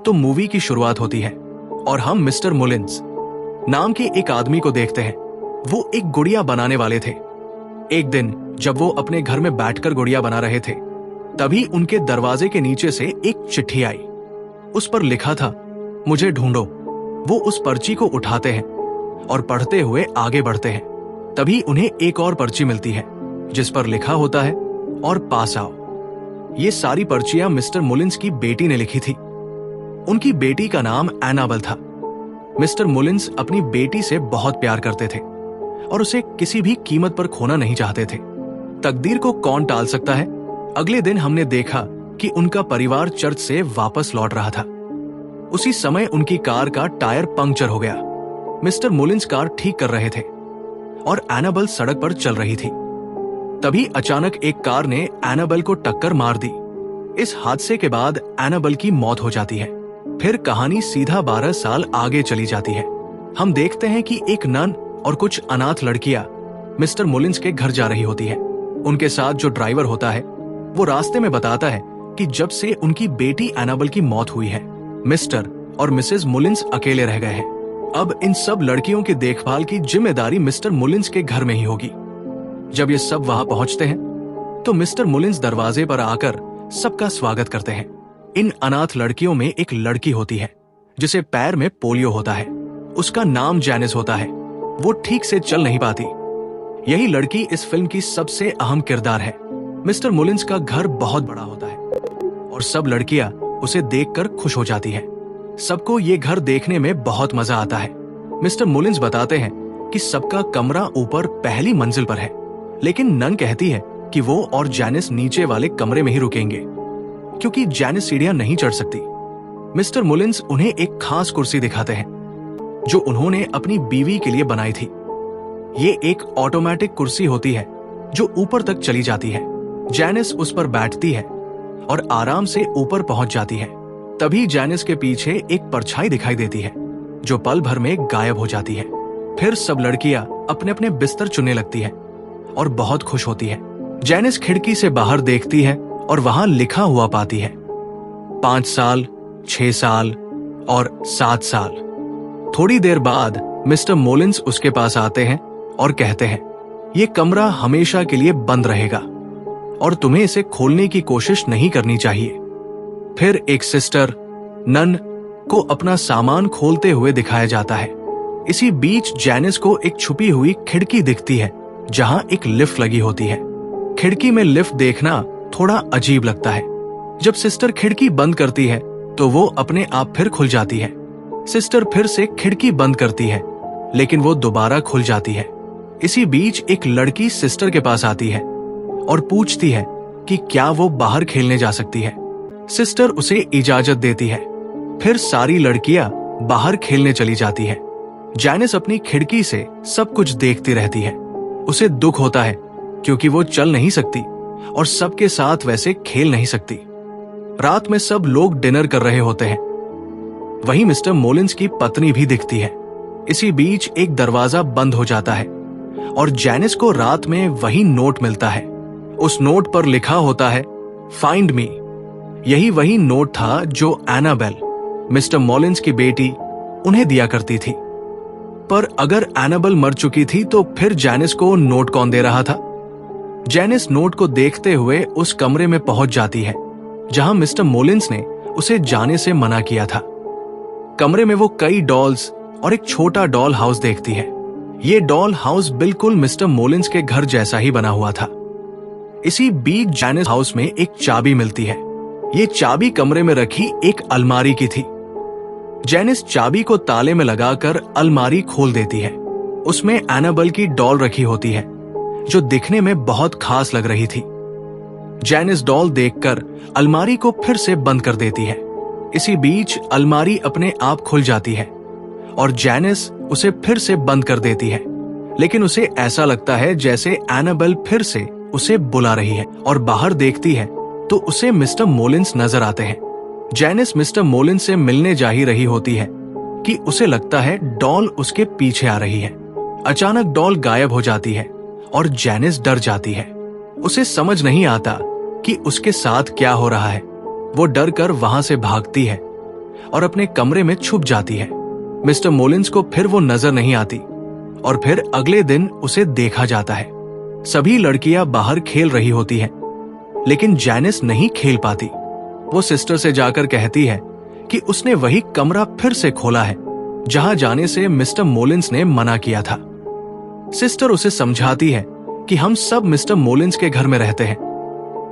तो मूवी की शुरुआत होती है और हम मिस्टर मुलिन्स नाम के एक आदमी को देखते हैं। वो एक गुड़िया बनाने वाले थे। एक दिन जब वो अपने घर में बैठकर गुड़िया बना रहे थे, तभी उनके दरवाजे के नीचे से एक चिट्ठी आई। उस पर लिखा था, मुझे ढूंढो। वो उस पर्ची को उठाते हैं और पढ़ते हुए आगे बढ़ते हैं। तभी उन्हें एक और पर्ची मिलती है जिस पर लिखा होता है, और पास आओ। ये सारी पर्चियां मिस्टर मुलिन्स की बेटी ने लिखी थी। उनकी बेटी का नाम एनाबेल था। मिस्टर मुलिन्स अपनी बेटी से बहुत प्यार करते थे और उसे किसी भी कीमत पर खोना नहीं चाहते थे। तकदीर को कौन टाल सकता है। अगले दिन हमने देखा कि उनका परिवार चर्च से वापस लौट रहा था। उसी समय उनकी कार का टायर पंक्चर हो गया। मिस्टर मुलिन्स कार ठीक कर रहे थे और एनाबेल सड़क पर चल रही थी। तभी अचानक एक कार ने एनाबेल को टक्कर मार दी। इस हादसे के बाद एनाबेल की मौत हो जाती है। फिर कहानी सीधा 12 साल आगे चली जाती है। हम देखते हैं कि एक नन और कुछ अनाथ लड़कियां मिस्टर मुलिन्स के घर जा रही होती है। उनके साथ जो ड्राइवर होता है वो रास्ते में बताता है कि जब से उनकी बेटी एनाबेल की मौत हुई है, मिस्टर और मिसेस मुलिन्स अकेले रह गए हैं। अब इन सब लड़कियों की देखभाल की जिम्मेदारी मिस्टर मुलिन्स के घर में ही होगी। जब ये सब वहां पहुंचते हैं तो मिस्टर मुलिन्स दरवाजे पर आकर सबका स्वागत करते हैं। इन अनाथ लड़कियों में एक लड़की होती है जिसे पैर में पोलियो होता है। उसका नाम जैनिस होता है। वो ठीक से चल नहीं पाती। यही लड़की इस फिल्म की सबसे अहम किरदार है। मिस्टर मुलिन्स का घर बहुत बड़ा होता है और सब लड़कियां उसे देखकर खुश हो जाती हैं। सबको ये घर देखने में बहुत मजा आता है। मिस्टर मुलिन्स बताते हैं कि सबका कमरा ऊपर पहली मंजिल पर है, लेकिन नन कहती है कि वो और जैनिस नीचे वाले कमरे में ही रुकेंगे क्योंकि जैनिस सीढ़ियां नहीं चढ़ सकती। मिस्टर मुलिन्स उन्हें एक खास कुर्सी दिखाते हैं जो उन्होंने अपनी बीवी के लिए बनाई थी। ये एक ऑटोमेटिक कुर्सी होती है जो ऊपर तक चली जाती है। जैनिस उस पर बैठती है और आराम से ऊपर पहुंच जाती है। तभी जैनिस के पीछे एक परछाई दिखाई देती है जो पल भर में गायब हो जाती है। फिर सब लड़कियां अपने अपने बिस्तर चुनने लगती हैं और बहुत खुश होती है। जैनिस खिड़की से बाहर देखती है और वहां लिखा हुआ पाती है, 5 साल, 6 साल और 7 साल। थोड़ी देर बाद मिस्टर मुलिन्स उसके पास आते हैं और कहते हैं, ये कमरा हमेशा के लिए बंद रहेगा और तुम्हें इसे खोलने की कोशिश नहीं करनी चाहिए। फिर एक सिस्टर नन को अपना सामान खोलते हुए दिखाया जाता है। इसी बीच जैनिस को एक छुपी हुई खिड़की दिखती है जहां एक लिफ्ट लगी होती है। खिड़की में लिफ्ट देखना थोड़ा अजीब लगता है। जब सिस्टर खिड़की बंद करती है तो वो अपने आप फिर खुल जाती है। सिस्टर फिर से खिड़की बंद करती है लेकिन वो दोबारा खुल जाती है। इसी बीच एक लड़की सिस्टर के पास आती है और पूछती है कि क्या वो बाहर खेलने जा सकती है। सिस्टर उसे इजाजत देती है। फिर सारी लड़कियां बाहर खेलने चली जाती हैं। जैनिस अपनी खिड़की से सब कुछ देखती रहती है। उसे दुख होता है क्योंकि वो चल नहीं सकती और सबके साथ वैसे खेल नहीं सकती। रात में सब लोग डिनर कर रहे होते हैं। वहीं मिस्टर मुलिन्स की पत्नी भी दिखती है। इसी बीच एक दरवाजा बंद हो जाता है और जैनिस को रात में वही नोट मिलता है। उस नोट पर लिखा होता है, फाइंड मी। यही वही नोट था जो एनाबेल, मिस्टर मुलिन्स की बेटी, उन्हें दिया करती थी। पर अगर एनाबेल मर चुकी थी तो फिर जैनिस को नोट कौन दे रहा था? जैनिस नोट को देखते हुए उस कमरे में पहुंच जाती है जहां मिस्टर मुलिन्स ने उसे जाने से मना किया था। कमरे में वो कई डॉल्स और एक छोटा डॉल हाउस देखती है। ये डॉल हाउस बिल्कुल मिस्टर मुलिन्स के घर जैसा ही बना हुआ था। इसी बीच जैनिस हाउस में एक चाबी मिलती है। ये चाबी कमरे में रखी एक अलमारी की थी। जैनिस चाबी को ताले में लगाकर अलमारी खोल देती है। उसमें एनाबेल की डॉल रखी होती है जो दिखने में बहुत खास लग रही थी। जैनिस डॉल देखकर अलमारी को फिर से बंद कर देती है। इसी बीच अलमारी अपने आप खुल जाती है और जैनिस उसे फिर से बंद कर देती है, लेकिन उसे ऐसा लगता है जैसे एनाबेल फिर से उसे बुला रही है और बाहर देखती है तो उसे मिस्टर मुलिन्स नजर आते हैं। जैनिस मिस्टर मुलिन्स से मिलने जा ही रही होती है कि उसे लगता है डॉल उसके पीछे आ रही है। अचानक डॉल गायब हो जाती है और जैनिस डर जाती है। उसे समझ नहीं आता कि उसके साथ क्या हो रहा है। वो डर कर वहां से भागती है और अपने कमरे में छुप जाती है। मिस्टर मोलिन्स को फिर वो नजर नहीं आती और फिर अगले दिन उसे देखा जाता है। सभी लड़कियां बाहर खेल रही होती हैं, लेकिन जैनिस नहीं खेल पाती। वो सिस्टर से जाकर कहती है कि उसने वही कमरा फिर से खोला है जहां जाने से मिस्टर मोलिन्स ने मना किया था। सिस्टर उसे समझाती है कि हम सब मिस्टर मोलिन्स के घर में रहते हैं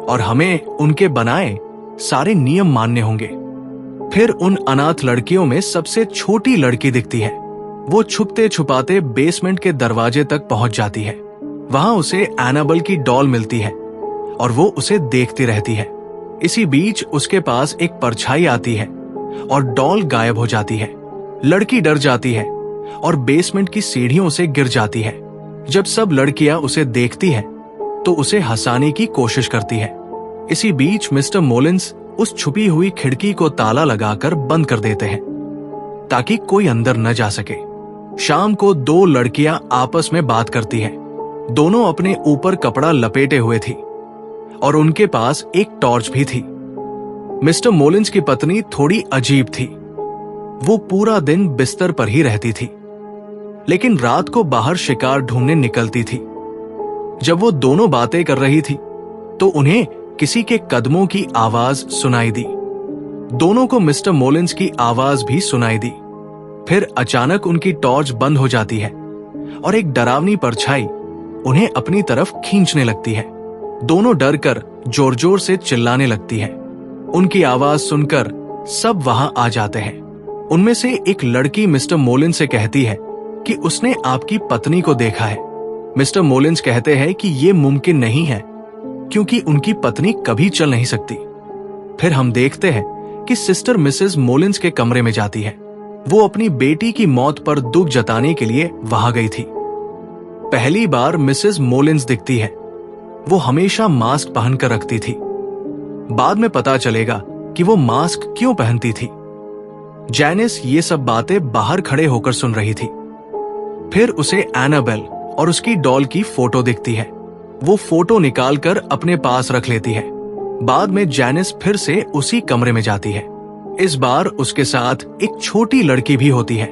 और हमें उनके बनाए सारे नियम मानने होंगे। फिर उन अनाथ लड़कियों में सबसे छोटी लड़की दिखती है। वो छुपते छुपाते बेसमेंट के दरवाजे तक पहुंच जाती है। वहां उसे एनाबेल की डॉल मिलती है और वो उसे देखती रहती है। इसी बीच उसके पास एक परछाई आती है और डॉल गायब हो जाती है। लड़की डर जाती है और बेसमेंट की सीढ़ियों से गिर जाती है। जब सब लड़कियां उसे देखती हैं, तो उसे हंसाने की कोशिश करती है। इसी बीच मिस्टर मोलिन्स उस छुपी हुई खिड़की को ताला लगाकर बंद कर देते हैं ताकि कोई अंदर न जा सके। शाम को दो लड़कियां आपस में बात करती हैं। दोनों अपने ऊपर कपड़ा लपेटे हुए थी और उनके पास एक टॉर्च भी थी। मिस्टर मोलिन्स की पत्नी थोड़ी अजीब थी। वो पूरा दिन बिस्तर पर ही रहती थी, लेकिन रात को बाहर शिकार ढूंढने निकलती थी। जब वो दोनों बातें कर रही थी, तो उन्हें किसी के कदमों की आवाज सुनाई दी। दोनों को मिस्टर मोलिन्स की आवाज भी सुनाई दी। फिर अचानक उनकी टॉर्च बंद हो जाती है और एक डरावनी परछाई उन्हें अपनी तरफ खींचने लगती है। दोनों डर कर जोर जोर से चिल्लाने लगती है। उनकी आवाज सुनकर सब वहां आ जाते हैं। उनमें से एक लड़की मिस्टर मोलिन्स से कहती है कि उसने आपकी पत्नी को देखा है। मिस्टर मोलिन्स कहते हैं कि यह मुमकिन नहीं है क्योंकि उनकी पत्नी कभी चल नहीं सकती। फिर हम देखते हैं कि सिस्टर मिसेस मोलिन्स के कमरे में जाती है। वो अपनी बेटी की मौत पर दुख जताने के लिए वहां गई थी। पहली बार मिसेस मोलिन्स दिखती है। वो हमेशा मास्क पहनकर रखती थी। बाद में पता चलेगा कि वो मास्क क्यों पहनती थी। जैनिस ये सब बातें बाहर खड़े होकर सुन रही थी। फिर उसे एनाबेल और उसकी डॉल की फोटो दिखती है। वो फोटो निकालकर अपने पास रख लेती है। बाद में जैनिस फिर से उसी कमरे में जाती है। इस बार उसके साथ एक छोटी लड़की भी होती है।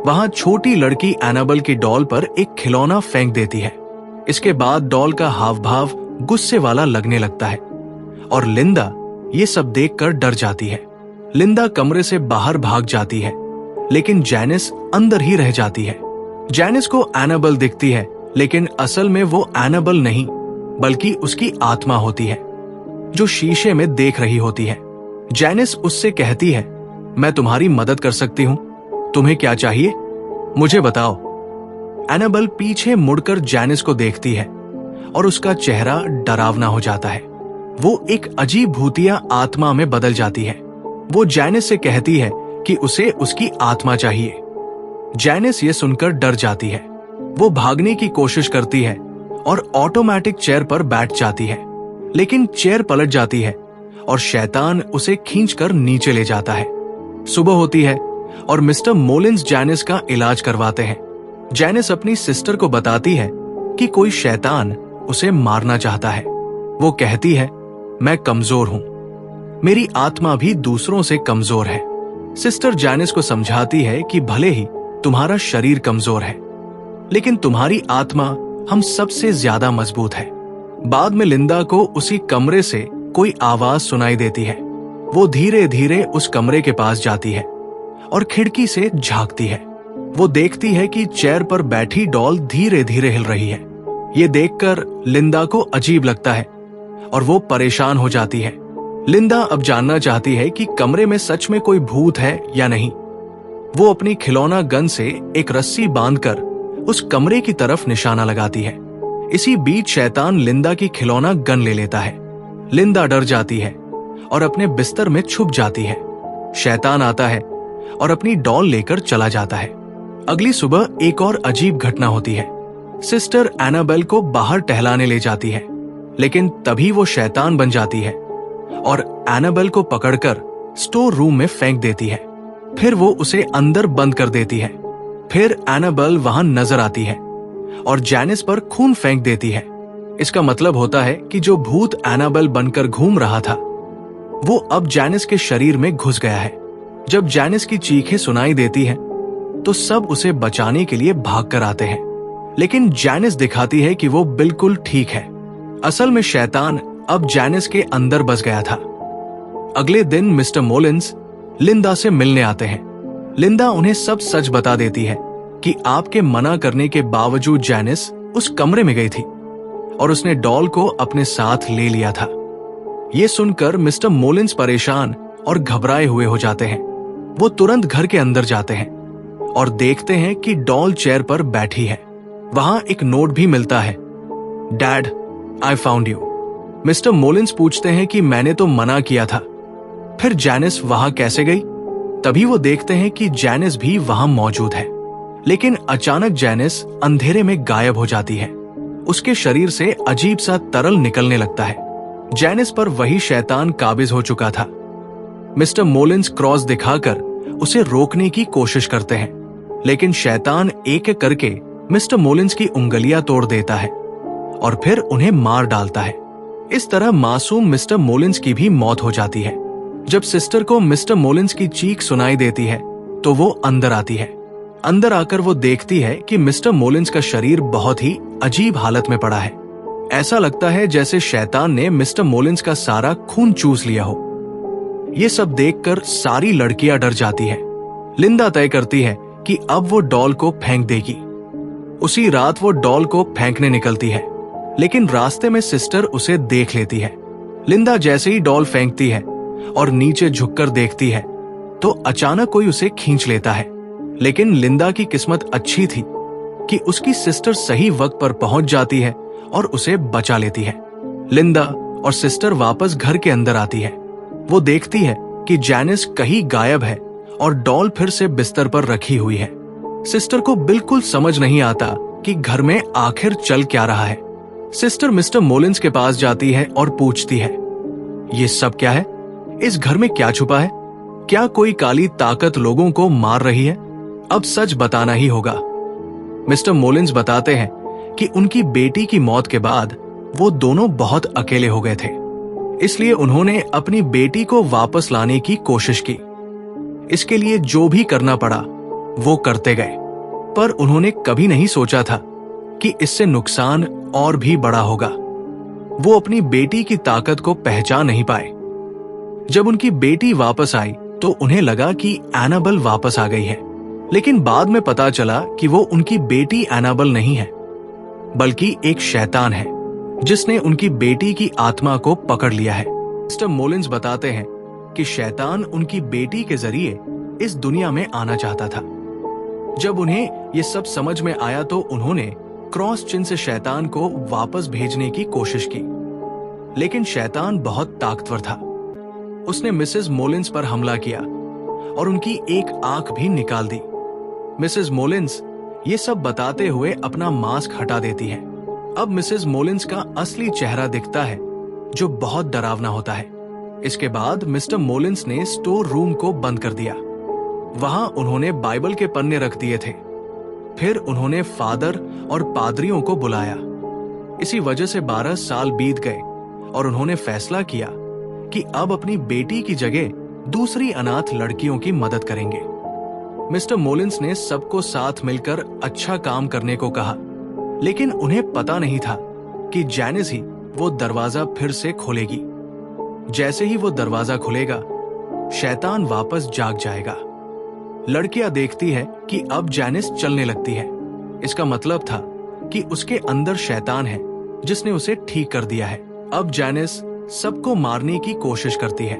वहां छोटी लड़की एनाबेल की डॉल पर एक खिलौना फेंक देती है। इसके बाद डॉल का हाव भाव गुस्से वाला लगने लगता है और लिंदा ये सब देखकर डर जाती है। लिंदा कमरे से बाहर भाग जाती है, लेकिन जैनिस अंदर ही रह जाती है। जैनिस को एनाबेल दिखती है, लेकिन असल में वो एनाबेल नहीं बल्कि उसकी आत्मा होती है जो शीशे में देख रही होती है। जैनिस उससे कहती है, मैं तुम्हारी मदद कर सकती हूं, तुम्हें क्या चाहिए मुझे बताओ। एनाबेल पीछे मुड़कर जैनिस को देखती है और उसका चेहरा डरावना हो जाता है। वो एक अजीब भूतिया आत्मा में बदल जाती है। वो जैनिस से कहती है कि उसे उसकी आत्मा चाहिए। जैनिस ये सुनकर डर जाती है। वो भागने की कोशिश करती है और ऑटोमेटिक चेयर पर बैठ जाती है, लेकिन चेयर पलट जाती है और शैतान उसे खींचकर नीचे ले जाता है। सुबह होती है और मिस्टर मोलिन्स जैनिस का इलाज करवाते हैं। जैनिस अपनी सिस्टर को बताती है कि कोई शैतान उसे मारना चाहता है। वो कहती है, मैं कमजोर हूं, मेरी आत्मा भी दूसरों से कमजोर है। सिस्टर जैनिस को समझाती है कि भले ही तुम्हारा शरीर कमजोर है, लेकिन तुम्हारी आत्मा हम सबसे ज्यादा मजबूत है। बाद में लिंदा को उसी कमरे से कोई आवाज सुनाई देती है। वो धीरे धीरे उस कमरे के पास जाती है और खिड़की से झांकती है। वो देखती है कि चेयर पर बैठी डॉल धीरे धीरे हिल रही है। ये देखकर लिंदा को अजीब लगता है और वो परेशान हो जाती है। लिंदा अब जानना चाहती है कि कमरे में सच में कोई भूत है या नहीं। वो अपनी खिलौना गन से एक रस्सी बांधकर उस कमरे की तरफ निशाना लगाती है। इसी बीच शैतान लिंदा की खिलौना गन ले लेता है। लिंदा डर जाती है और अपने बिस्तर में छुप जाती है। शैतान आता है और अपनी डॉल लेकर चला जाता है। अगली सुबह एक और अजीब घटना होती है। सिस्टर एनाबेल को बाहर टहलाने ले जाती है, लेकिन तभी वो शैतान बन जाती है और एनाबेल को पकड़कर स्टोर रूम में फेंक देती है। फिर वो उसे अंदर बंद कर देती है। फिर एनाबेल वहां नजर आती है और जैनिस पर खून फेंक देती है। इसका मतलब होता है कि जो भूत एनाबेल बनकर घूम रहा था, वो अब जैनिस के शरीर में घुस गया है। जब जैनिस की चीखें सुनाई देती हैं, तो सब उसे बचाने के लिए भाग कर आते हैं, लेकिन जैनिस दिखाती है कि वो बिल्कुल ठीक है। असल में शैतान अब जैनिस के अंदर बस गया था। अगले दिन मिस्टर मोलिन्स लिंडा से मिलने आते हैं। लिंडा उन्हें सब सच बता देती है कि आपके मना करने के बावजूद जैनिस उस कमरे में गई थी और उसने डॉल को अपने साथ ले लिया था। ये सुनकर मिस्टर मोलिन्स परेशान और घबराए हुए हो जाते हैं। वो तुरंत घर के अंदर जाते हैं और देखते हैं कि डॉल चेयर पर बैठी है। वहां एक नोट भी मिलता है, dad I found you. Mr Molins पूछते हैं कि मैंने तो मना किया था, फिर जैनिस वहां कैसे गई? तभी वो देखते हैं कि जैनिस भी वहां मौजूद है, लेकिन अचानक जैनिस अंधेरे में गायब हो जाती है। उसके शरीर से अजीब सा तरल निकलने लगता है। जैनिस पर वही शैतान काबिज हो चुका था। मिस्टर मोलिन्स क्रॉस दिखाकर उसे रोकने की कोशिश करते हैं, लेकिन शैतान एक एक करके मिस्टर मोलिन्स की उंगलियां तोड़ देता है और फिर उन्हें मार डालता है। इस तरह मासूम मिस्टर मोलिन्स की भी मौत हो जाती है। जब सिस्टर को मिस्टर मोलिन्स की चीख सुनाई देती है तो वो अंदर आती है। अंदर आकर वो देखती है कि मिस्टर मोलिन्स का शरीर बहुत ही अजीब हालत में पड़ा है। ऐसा लगता है जैसे शैतान ने मिस्टर मोलिन्स का सारा खून चूस लिया हो। ये सब देखकर सारी लड़कियां डर जाती हैं। लिंडा तय करती है कि अब वो डॉल को फेंक देगी। उसी रात वो डॉल को फेंकने निकलती है, लेकिन रास्ते में सिस्टर उसे देख लेती है। लिंडा जैसे ही डॉल फेंकती है और नीचे झुककर देखती है तो अचानक कोई उसे खींच लेता है, लेकिन लिंडा की किस्मत अच्छी थी कि उसकी सिस्टर सही वक्त पर पहुंच जाती है और उसे बचा लेती है। लिंडा और सिस्टर वापस घर के अंदर आती है। वो देखती है कि जैनिस कहीं गायब है और डॉल फिर से बिस्तर पर रखी हुई है। सिस्टर को बिल्कुल समझ नहीं आता कि घर में आखिर चल क्या रहा है। सिस्टर मिस्टर मोलिन्स के पास जाती है और पूछती है, ये सब क्या है? इस घर में क्या छुपा है? क्या कोई काली ताकत लोगों को मार रही है? अब सच बताना ही होगा। मिस्टर मोलिन्स बताते हैं कि उनकी बेटी की मौत के बाद वो दोनों बहुत अकेले हो गए थे, इसलिए उन्होंने अपनी बेटी को वापस लाने की कोशिश की। इसके लिए जो भी करना पड़ा वो करते गए, पर उन्होंने कभी नहीं सोचा था कि इससे नुकसान और भी बड़ा होगा। वो अपनी बेटी की ताकत को पहचान नहीं पाए। जब उनकी बेटी वापस आई तो उन्हें लगा कि एनाबेल वापस आ गई है, लेकिन बाद में पता चला कि वो उनकी बेटी एनाबेल नहीं है, बल्कि एक शैतान है जिसने उनकी बेटी की आत्मा को पकड़ लिया है। मिस्टर मोलिन्स बताते हैं कि शैतान उनकी बेटी के जरिए इस दुनिया में आना चाहता था। जब उन्हें ये सब समझ में आया तो उन्होंने क्रॉस चिन्ह से शैतान को वापस भेजने की कोशिश की, लेकिन शैतान बहुत ताकतवर था। उसने मिसेस मोलिन्स पर हमला किया और उनकी एक आंख भी निकाल दी। मिसेस मोलिन्स ये सब बताते हुए अपना मास्क हटा देती है। अब मिसेस मोलिन्स का असली चेहरा दिखता है, जो बहुत डरावना होता है। इसके बाद मिस्टर मोलिन्स ने स्टोर रूम को बंद कर दिया। वहां उन्होंने बाइबल के पन्ने रख दिए थे। फिर उन्होंने फादर और पादरियों को बुलाया। इसी वजह से 12 साल बीत गए और उन्होंने फैसला किया कि अब अपनी बेटी की जगह दूसरी अनाथ लड़कियों की मदद करेंगे। मिस्टर मोलिन्स ने सबको साथ मिलकर अच्छा काम करने को कहा, लेकिन उन्हें पता नहीं था कि जैनिस ही वो दरवाजा फिर से खोलेगी। जैसे ही वो दरवाजा खुलेगा, शैतान वापस जाग जाएगा। लड़कियां देखती है कि अब जैनिस चलने लगती है। इसका मतलब था कि उसके अंदर शैतान है जिसने उसे ठीक कर दिया है। अब जैनिस सबको मारने की कोशिश करती है।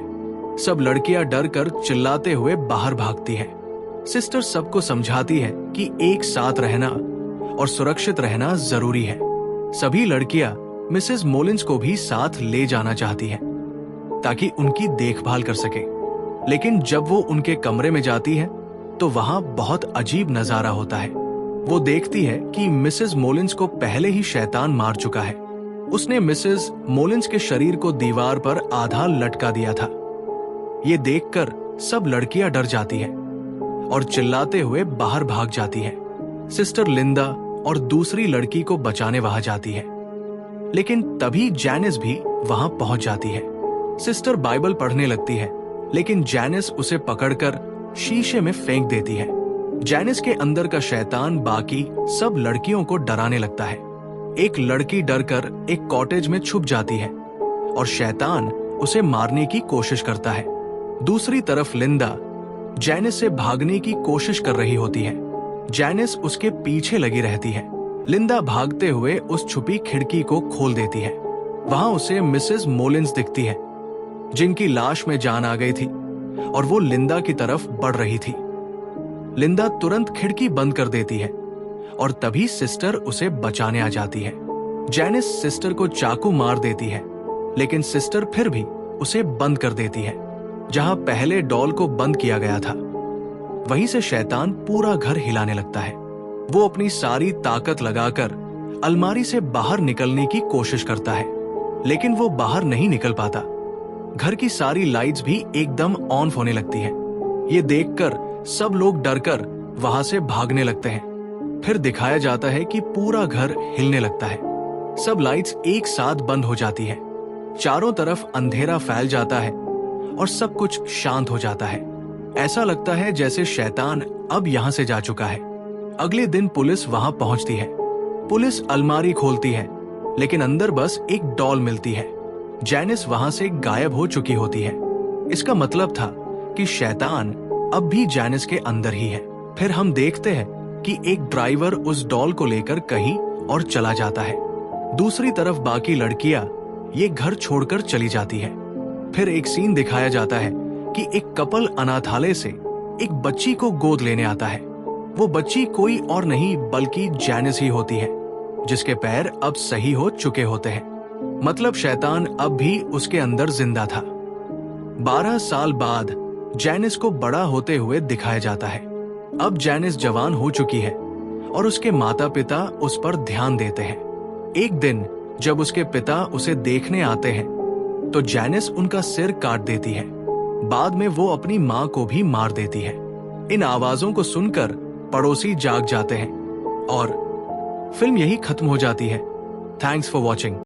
सब लड़कियां डर कर चिल्लाते हुए बाहर भागती हैं। सिस्टर सबको समझाती है कि एक साथ रहना और सुरक्षित रहना जरूरी है। सभी लड़कियां मिसेस मोलिन्स को भी साथ ले जाना चाहती हैं ताकि उनकी देखभाल कर सके, लेकिन जब वो उनके कमरे में जाती है तो वहां बहुत अजीब नजारा होता है। वो देखती है कि मिसेस मोलिन्स को पहले ही शैतान मार चुका है। उसने मिसेस मोलिन्स के शरीर को दीवार पर आधा लटका दिया था। ये देखकर सब लड़कियां डर जाती हैं और चिल्लाते हुए बाहर भाग जाती हैं। सिस्टर लिंडा और दूसरी लड़की को बचाने वहां जाती है, लेकिन तभी जैनिस भी वहां पहुंच जाती है। सिस्टर बाइबल पढ़ने लगती है, लेकिन जैनिस उसे पकड़कर शीशे में फेंक देती है। जैनिस के अंदर का शैतान बाकी सब लड़कियों को डराने लगता है। एक लड़की डरकर एक कॉटेज में छुप जाती है और शैतान उसे मारने की कोशिश करता है। दूसरी तरफ लिंदा जैनिस से भागने की कोशिश कर रही होती है। जैनिस उसके पीछे लगी रहती है। लिंदा भागते हुए उस छुपी खिड़की को खोल देती है। वहां उसे मिसेस मोलिन्स दिखती है, जिनकी लाश में जान आ गई थी और वो लिंदा की तरफ बढ़ रही थी। लिंदा तुरंत खिड़की बंद कर देती है और तभी सिस्टर उसे बचाने आ जाती है। जैनिस सिस्टर को चाकू मार देती है, लेकिन सिस्टर फिर भी उसे बंद कर देती है जहां पहले डॉल को बंद किया गया था। वहीं से शैतान पूरा घर हिलाने लगता है। वो अपनी सारी ताकत लगाकर अलमारी से बाहर निकलने की कोशिश करता है, लेकिन वो बाहर नहीं निकल पाता। घर की सारी लाइट्स भी एकदम ऑन होने लगती हैं। ये देखकर सब लोग डरकर वहां से भागने लगते हैं। फिर दिखाया जाता है कि पूरा घर हिलने लगता है। सब लाइट्स एक साथ बंद हो जाती है। चारों तरफ अंधेरा फैल जाता है और सब कुछ शांत हो जाता है। ऐसा लगता है जैसे शैतान अब यहां से जा चुका है। अगले दिन पुलिस वहां पहुंचती है। पुलिस अलमारी खोलती है, लेकिन अंदर बस एक डॉल मिलती है। जैनिस वहां से गायब हो चुकी होती है। इसका मतलब था कि शैतान अब भी जैनिस के अंदर ही है। फिर हम देखते हैं कि एक ड्राइवर उस डॉल को लेकर कहीं और चला जाता है। दूसरी तरफ बाकी लड़कियां ये घर छोड़कर चली जाती है। फिर एक सीन दिखाया जाता है कि एक कपल अनाथालय से एक बच्ची को गोद लेने आता है। वो बच्ची कोई और नहीं बल्कि जैनिस ही होती है, जिसके पैर अब सही हो चुके होते हैं। मतलब शैतान अब भी उसके अंदर जिंदा था। 12 साल बाद जैनिस को बड़ा होते हुए दिखाया जाता है। अब जैनिस जवान हो चुकी है और उसके माता पिता उस पर ध्यान देते हैं। एक दिन जब उसके पिता उसे देखने आते हैं तो जैनिस उनका सिर काट देती है। बाद में वो अपनी मां को भी मार देती है। इन आवाजों को सुनकर पड़ोसी जाग जाते हैं और फिल्म यही खत्म हो जाती है। Thanks for watching.